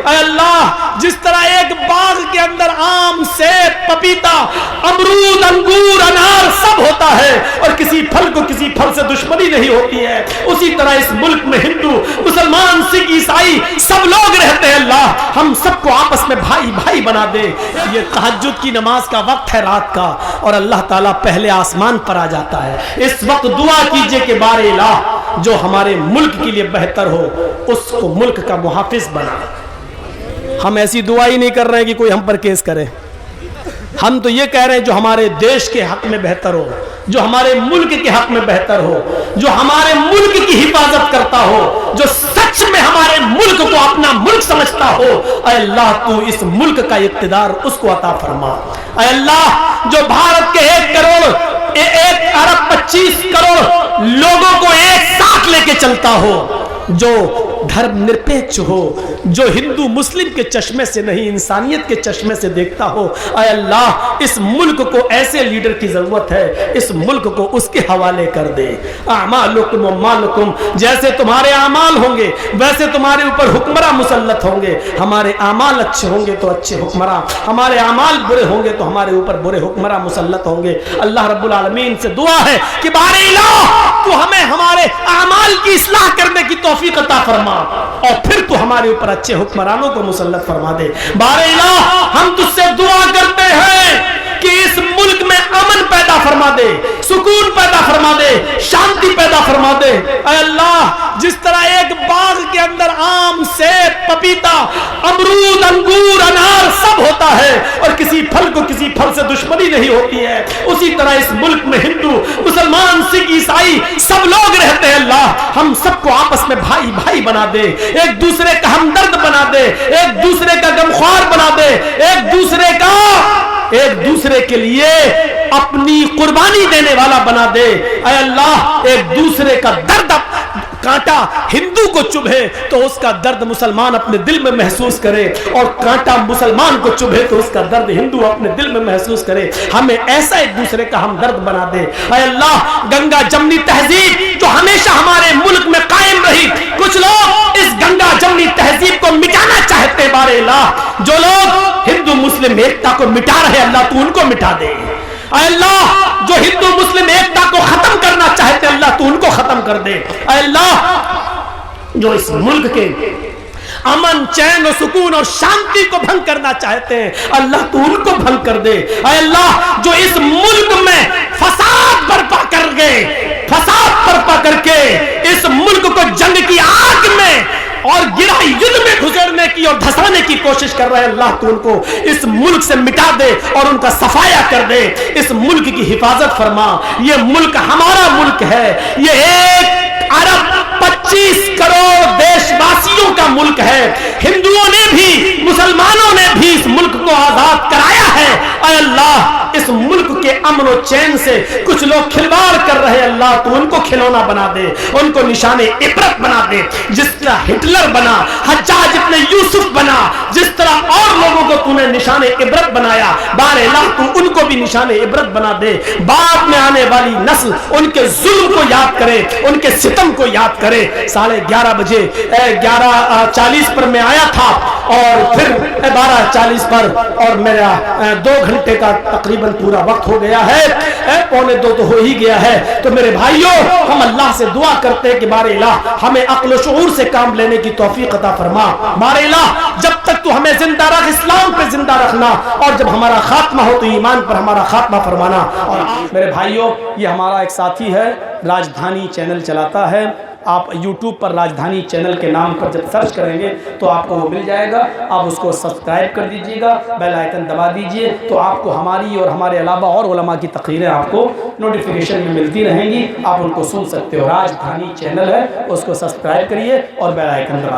اے اللہ جس طرح ایک باغ کے اندر آم سیب پپیتا امرود انگور انار سب ہوتا ہے اور کسی پھل کو کسی پھل سے دشمنی نہیں ہوتی ہے، اسی طرح اس ملک میں ہندو مسلمان سکھ عیسائی سب لوگ رہتے ہیں۔ اللہ ہم سب کو آپس میں بھائی بھائی بنا دے۔ یہ تہجد کی نماز کا وقت ہے رات کا، اور اللہ تعالیٰ پہلے آسمان پر آ جاتا ہے۔ اس وقت دعا کیجئے کہ بار الہ جو ہمارے ملک کے لیے بہتر ہو اس کو ملک کا محافظ بنا۔ ہم ایسی دعا ہی نہیں کر رہے ہیں کہ کوئی ہم پر کیس کرے، ہم تو یہ کہہ رہے ہیں جو ہمارے دیش کے حق میں بہتر ہو، جو ہمارے ملک کے حق میں بہتر ہو، جو ہمارے ملک کی حفاظت کرتا ہو، جو سچ میں ہمارے ملک کو اپنا ملک سمجھتا ہو۔ اے اللہ تو اس ملک کا اقتدار اس کو عطا فرما۔ اے اللہ جو بھارت کے 1.25 کروڑ لوگوں کو ایک ساتھ لے کے چلتا ہو، جو دھرم نرپیکش ہو، جو ہندو مسلم کے چشمے سے نہیں انسانیت کے چشمے سے دیکھتا ہو، اے اللہ اس ملک کو ایسے لیڈر کی ضرورت ہے، اس ملک کو اس کے حوالے کر دے۔ اعمالکم و مالکم، جیسے تمہارے اعمال ہوں گے ویسے تمہارے اوپر حکمراں مسلط ہوں گے۔ ہمارے اعمال اچھے ہوں گے تو اچھے حکمراں، ہمارے اعمال برے ہوں گے تو ہمارے اوپر برے حکمراں مسلط ہوں گے۔ اللہ رب العالمین سے دعا ہے کہ بار الہ تو ہمیں ہمارے اعمال کی اصلاح کرنے کی توفیق عطا فرما، اور پھر تو ہمارے اوپر اچھے حکمرانوں کو مسلط فرما دے۔ بار الہ ہم تجھ سے دعا کرتے ہیں کہ اس ملک میں امن پیدا فرما دے، سکون پیدا فرما دے، شانتی پیدا فرما دے۔ اے اللہ جس طرح ایک باغ کے اندر آم سیب پپیتا امرود انگور انار سب ہوتا ہے اور کسی پھل کو کسی پھل سے دشمنی نہیں ہوتی ہے، اسی طرح اس ملک میں ہندو مسلمان سکھ عیسائی سب لوگ رہتے ہیں۔ اللہ ہم سب کو آپس میں بھائی بھائی بنا دے، ایک دوسرے کا ہمدرد بنا دے، ایک دوسرے کا غمخوار بنا دے، ایک دوسرے کے لیے اپنی قربانی دینے والا بنا دے۔ اے اللہ ایک دوسرے کا درد کانٹا ہندو کو چبھے تو اس کا درد مسلمان اپنے دل میں محسوس کرے، اور کانٹا مسلمان کو چبھے تو اس کا درد ہندو اپنے دل میں محسوس کرے۔ ہمیں ایسا ایک دوسرے کا ہمدرد بنا دے۔ اے اللہ گنگا جمنی تہذیب جو ہمیشہ ہمارے ملک میں قائم رہی، کچھ لوگ اس گنگا جمنی تہذیب کو مٹانا چاہتے ہیں۔ بار الہ جو لوگ ہندو مسلم ایکتا کو مٹا رہے اللہ تو ان کو مٹا دے۔ اے اللہ جو ہندو مسلم ایکتا کو ختم کرنا چاہتے اللہ تو ان کو ختم کر دے۔ اے اللہ جو اس ملک کے امن چین و سکون اور شانتی کو بھنگ کرنا چاہتے ہیں اللہ تو ان کو بھنگ کر دے۔ اے اللہ جو اس ملک میں فساد برپا کر کے اس ملک کو جنگ کی آگ میں اور گرہ یدھ میں گزرنے کی اور دھسانے کی کوشش کر رہے ہیں اللہ تو ان کو اس ملک سے مٹا دے اور ان کا صفایا کر دے۔ اس ملک کی حفاظت فرما۔ یہ ملک ہمارا ملک ہے، یہ 1.25 کروڑ دیش واسیوں کا ملک ہے۔ ہندوؤں نے بھی مسلمانوں نے بھی اس ملک کو آزاد کرایا ہے۔ اے اللہ اس ملک کے امن و چین سے کچھ لوگ کھلواڑ کر رہے اللہ تو ان کو کھلونا بنا دے، ان کو نشان عبرت بنا دے۔ جس طرح ہٹلر بنا، حجاج ابن یوسف بنا، جس طرح اور لوگوں کو تو نے نشان عبرت بنایا، بار الہ تو ان کو بھی نشان عبرت بنا دے۔ بعد میں آنے والی نسل ان کے ظلم کو یاد کرے، ان کے ستم کو یاد کرے۔ 11:30 بجے 11:40 پر میں آیا تھا اور پھر 12:40 پر، اور میرا 2 گھنٹے کا تقریباً پورا وقت ہو گیا ہے، 1:45 تو ہو ہی گیا ہے۔ تو میرے بھائیوں ہم اللہ سے دعا کرتے ہیں کہ بار الہ ہمیں عقل و شعور سے کام لینے کی توفیق عطا فرما۔ بار الہ جب تک تو ہمیں زندہ رکھ، اسلام پہ زندہ رکھنا، اور جب ہمارا خاتمہ ہو تو ایمان پر ہمارا خاتمہ فرمانا۔ اور میرے بھائیوں یہ ہمارا ایک ساتھی ہے، راجدھانی چینل چلاتا ہے، آپ یوٹیوب پر راجدھانی چینل کے نام پر جب سرچ کریں گے تو آپ کو وہ مل جائے گا، آپ اس کو سبسکرائب کر دیجئے گا، بیل آئیکن دبا دیجئے تو آپ کو ہماری اور ہمارے علاوہ اور علماء کی تقریریں آپ کو نوٹیفیکیشن میں ملتی رہیں گی، آپ ان کو سن سکتے ہو۔ راجدھانی چینل ہے، اس کو سبسکرائب کریے اور بیل آئیکن دبا